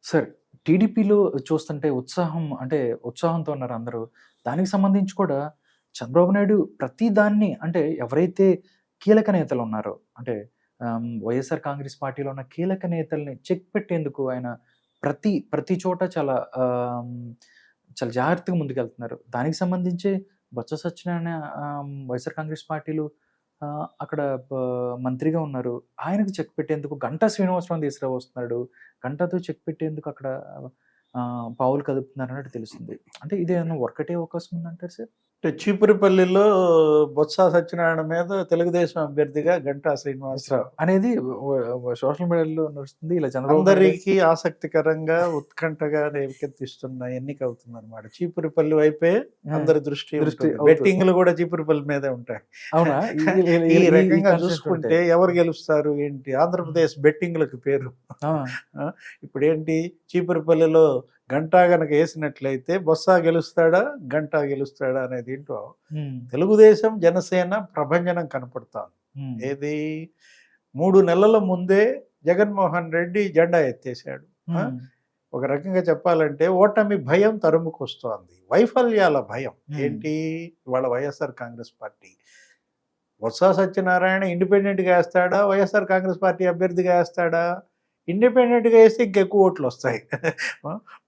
Sir, టీడీపీలో చూస్తుంటే ఉత్సాహం అంటే ఉత్సాహంతో ఉన్నారు అందరూ. దానికి సంబంధించి కూడా చంద్రబాబు నాయుడు ప్రతి దాన్ని అంటే ఎవరైతే కీలక నేతలున్నారో అంటే వైఎస్ఆర్ కాంగ్రెస్ పార్టీలో ఉన్న కీలక నేతల్ని చెక్ పెట్టేందుకు ఆయన ప్రతి చోట చాలా జాగ్రత్తగా ముందుకెళ్తున్నారు. దానికి సంబంధించే బొత్స సత్యనారాయణ వైఎస్ఆర్ కాంగ్రెస్ పార్టీలో అక్కడ మంత్రిగా ఉన్నారు. ఆయనకు చెక్ పెట్టేందుకు గంటా శ్రీనివాసరావుని తీసుకురావస్తున్నాడు. గంటాతో చెక్ పెట్టేందుకు అక్కడ పావులు కదుపుతున్నారన్నట్టు తెలుస్తుంది. అంటే ఇదేమన్నా వర్కౌట్ అయ్యే అవకాశం ఉందంటారా సార్? అంటే చీపురుపల్లిలో బొత్స సత్యనారాయణ మీద తెలుగుదేశం అభ్యర్థిగా గంటా శ్రీనివాసరావు అనేది సోషల్ మీడియాలో నడుస్తుంది. ఇలా చంద్రబాబు అందరికీ ఆసక్తికరంగా ఉత్కంఠగా రేకెత్తిస్తున్న ఎన్నిక అవుతుంది అనమాట. చీపురుపల్లి వైపే అందరి దృష్టి బెట్టింగ్లు కూడా చీపురుపల్లి మీదే ఉంటాయి. అవునా? ఈ రకంగా చూసుకుంటే ఎవరు గెలుస్తారు ఏంటి? ఆంధ్రప్రదేశ్ బెట్టింగ్లకు పేరు. ఇప్పుడు ఏంటి, చీపురుపల్లిలో గంటా గనక వేసినట్లయితే బొత్స గెలుస్తాడా గంటా గెలుస్తాడా అనేది ఏంటో తెలుగుదేశం జనసేన ప్రభంజనం కనపడుతుంది. ఏది 3 నెలల ముందే జగన్మోహన్ రెడ్డి జెండా ఎత్తేసాడు. ఒక రకంగా చెప్పాలంటే ఓటమి భయం తరుముకొస్తోంది, వైఫల్యాల భయం. ఏంటి, ఇవాళ వైఎస్ఆర్ కాంగ్రెస్ పార్టీ బొత్స సత్యనారాయణ ఇండిపెండెంట్గా వేస్తాడా, వైఎస్ఆర్ కాంగ్రెస్ పార్టీ అభ్యర్థిగా వేస్తాడా? ఇండిపెండెంట్గా వేస్తే ఇంకెక్కువ ఓట్లు వస్తాయి.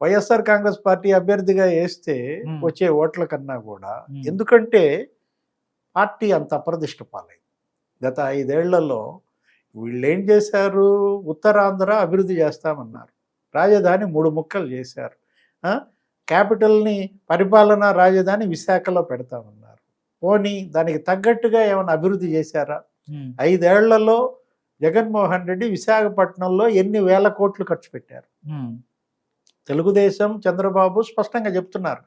వైఎస్ఆర్ కాంగ్రెస్ పార్టీ అభ్యర్థిగా వేస్తే వచ్చే ఓట్ల కన్నా కూడా, ఎందుకంటే పార్టీ అంత అప్రదిష్ట పాలైంది. గత 5 ఏళ్లలో వీళ్ళు ఏం చేశారు? ఉత్తరాంధ్ర అభివృద్ధి చేస్తామన్నారు, రాజధాని 3 ముక్కలు చేశారు. క్యాపిటల్ని పరిపాలనా రాజధాని విశాఖలో పెడతామన్నారు. పోనీ దానికి తగ్గట్టుగా ఏమైనా అభివృద్ధి చేశారా? 5 ఏళ్లలో జగన్మోహన్ రెడ్డి విశాఖపట్నంలో ఎన్ని వేల కోట్లు ఖర్చు పెట్టారు. తెలుగుదేశం చంద్రబాబు స్పష్టంగా చెప్తున్నారు,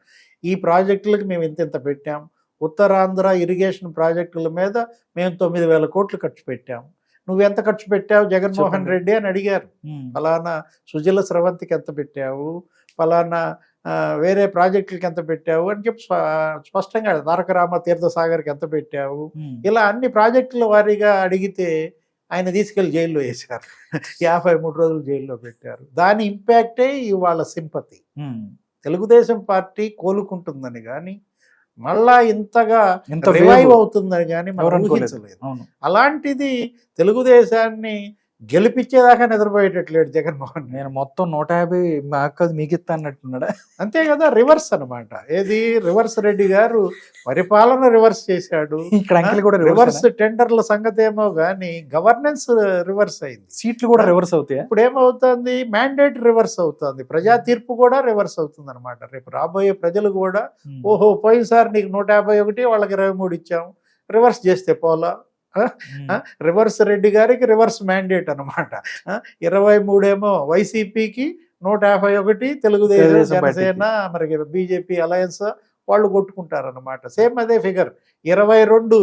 ఈ ప్రాజెక్టులకు మేము ఇంత పెట్టాం, ఉత్తరాంధ్ర ఇరిగేషన్ ప్రాజెక్టుల మీద మేము 9,000 కోట్లు ఖర్చు పెట్టాం. నువ్వెంత ఖర్చు పెట్టావు జగన్మోహన్ రెడ్డి అని అడిగారు. ఫలానా సుజల స్రవంతికి ఎంత పెట్టావు, ఫలానా వేరే ప్రాజెక్టులకి ఎంత పెట్టావు అని చెప్పి స్పష్టంగా, తారకరామ తీర్థసాగర్కి ఎంత పెట్టావు, ఇలా అన్ని ప్రాజెక్టుల వారీగా అడిగితే ఆయన తీసుకెళ్లి జైల్లో వేశారు. 53 రోజులు జైల్లో పెట్టారు. దాని ఇంపాక్టే ఇవాళ సింపతి. తెలుగుదేశం పార్టీ కోలుకుంటుందని కానీ, మళ్ళా ఇంతగా రివైవ్ అవుతుందని కానీ మనం ఊహించలేదు. అలాంటిది తెలుగుదేశాన్ని గెలిపించేదాకా నిద్రపోయేటట్లేడు జగన్మోహన్. నేను మొత్తం 150 మాకు మిగితా అన్నట్టున్నాడా? అంతే కదా, రివర్స్ అనమాట. ఏది, రివర్స్ రెడ్డి గారు పరిపాలన రివర్స్ చేశాడు. రివర్స్ టెండర్ల సంగతి ఏమో కానీ గవర్నెన్స్ రివర్స్ అయింది, సీట్లు కూడా రివర్స్ అవుతాయి. ఇప్పుడు ఏమవుతుంది, మ్యాండేట్ రివర్స్ అవుతుంది, ప్రజా తీర్పు కూడా రివర్స్ అవుతుంది అనమాట. రేపు రాబోయే ప్రజలు కూడా, ఓహో పోయినసారి నీకు 151, వాళ్ళకి 23 ఇచ్చాం, రివర్స్ చేస్తే పోలా. రివర్స్ రెడ్డి గారికి రివర్స్ మ్యాండేట్ అనమాట. 23 ఏమో వైసీపీకి, 151 తెలుగుదేశం జనసేన మరి బీజేపీ అలయన్స్ వాళ్ళు కొట్టుకుంటారనమాట. సేమ్ అదే ఫిగర్. 22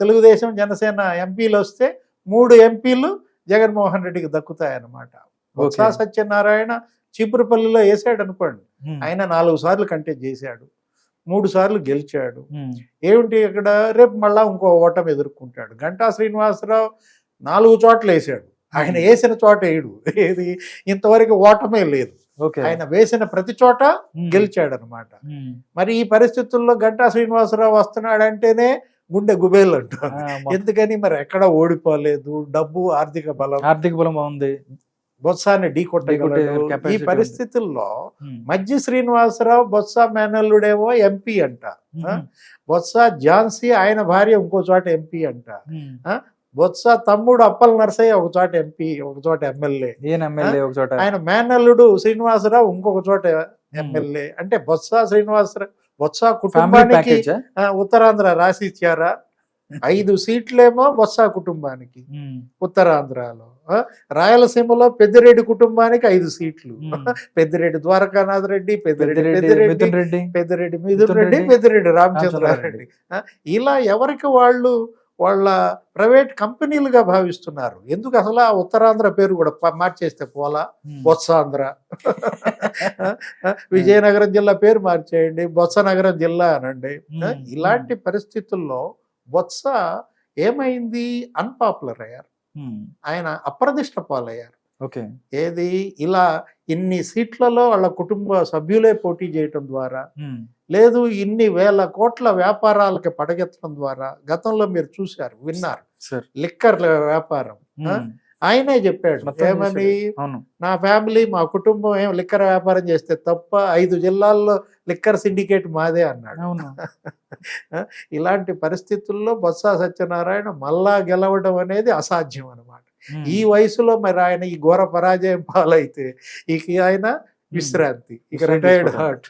తెలుగుదేశం జనసేన ఎంపీలు వస్తే 3 ఎంపీలు జగన్మోహన్ రెడ్డికి దక్కుతాయన్నమాట. బొత్స సత్యనారాయణ చీపురుపల్లిలో వేసాడు అనుకోండి, ఆయన 4 సార్లు కంటెస్ట్ చేశాడు, 3 సార్లు గెలిచాడు. ఏమిటి అక్కడ, రేపు మళ్ళా ఇంకో ఓటమి ఎదుర్కొంటాడు. గంటా శ్రీనివాసరావు 4 చోట్ల వేసాడు, ఆయన వేసిన చోట వేయడు. ఏది, ఇంతవరకు ఓటమే లేదు. ఆయన వేసిన ప్రతి చోట గెలిచాడు అనమాట. మరి ఈ పరిస్థితుల్లో గంటా శ్రీనివాసరావు వస్తున్నాడంటేనే గుండె గుబేలు అంటారు. ఎందుకని, మరి ఎక్కడ ఓడిపోలేదు, డబ్బు ఆర్థిక బలం ఉంది, బొత్సాన్ని ఢీకొట్టగలడు. ఈ పరిస్థితుల్లో మజ్జి శ్రీనివాసరావు బొత్స మేనల్లుడేమో ఎంపీ అంట, బొత్స ఝాన్సీ ఆయన భార్య ఇంకో చోట ఎంపీ అంట, బొత్స తమ్ముడు అప్పల నరసయ్య ఒక చోట ఎంపీ, ఒక చోట ఎమ్మెల్యే, ఆయన మేనల్లుడు శ్రీనివాసరావు ఇంకొక చోట ఎమ్మెల్యే. అంటే బొత్స కుటుంబానికి ఉత్తరాంధ్ర రాసి ఇచ్చారా? 5 సీట్లేమో బొత్స కుటుంబానికి ఉత్తరాంధ్రలో, రాయలసీమలో పెద్దిరెడ్డి కుటుంబానికి 5 సీట్లు. పెద్దిరెడ్డి ద్వారకానాథ్ రెడ్డి, పెద్దిరెడ్డి మిథున్ రెడ్డి, పెద్దిరెడ్డి రామచంద్రారెడ్డి, ఇలా ఎవరికి వాళ్ళు వాళ్ళ ప్రైవేట్ కంపెనీలుగా భావిస్తున్నారు. ఎందుకు అసలు ఆ ఉత్తరాంధ్ర పేరు కూడా మార్చేస్తే పోలా, బొత్సాంధ్ర. విజయనగరం జిల్లా పేరు మార్చేయండి, బొత్సనగరం జిల్లా అనండి. ఇలాంటి పరిస్థితుల్లో బొత్స ఏమైంది, అన్పాపులర్ అయ్యారు, ఆయన అప్రదిష్ట పాలయ్యారు. ఓకే. ఏది ఇలా ఇన్ని సీట్లలో వాళ్ళ కుటుంబ సభ్యులే పోటీ చేయటం ద్వారా, లేదు ఇన్ని వేల కోట్ల వ్యాపారాలకి పడగెత్తడం ద్వారా, గతంలో మీరు చూశారు, విన్నారు, సార్. లిక్కర్ వ్యాపారం. ఆయనే చెప్పాడు మొత్తం ఏమని, చేశాడు. అవును. నా ఫ్యామిలీ మా కుటుంబం ఏం లిక్కర్ వ్యాపారం చేస్తే తప్ప 5 జిల్లాల్లో లిక్కర్ సిండికేట్ మాదే అన్నాడు. అవును. ఇలాంటి పరిస్థితుల్లో బొత్స సత్యనారాయణ మళ్ళా గెలవడం అనేది అసాధ్యం అన్నమాట. ఈ వయసులో మరి ఆయన ఈ ఘోర పరాజయం పాలైతే ఇక ఆయన విశ్రాంతి, ఇక రిటైర్డ్ హార్ట్.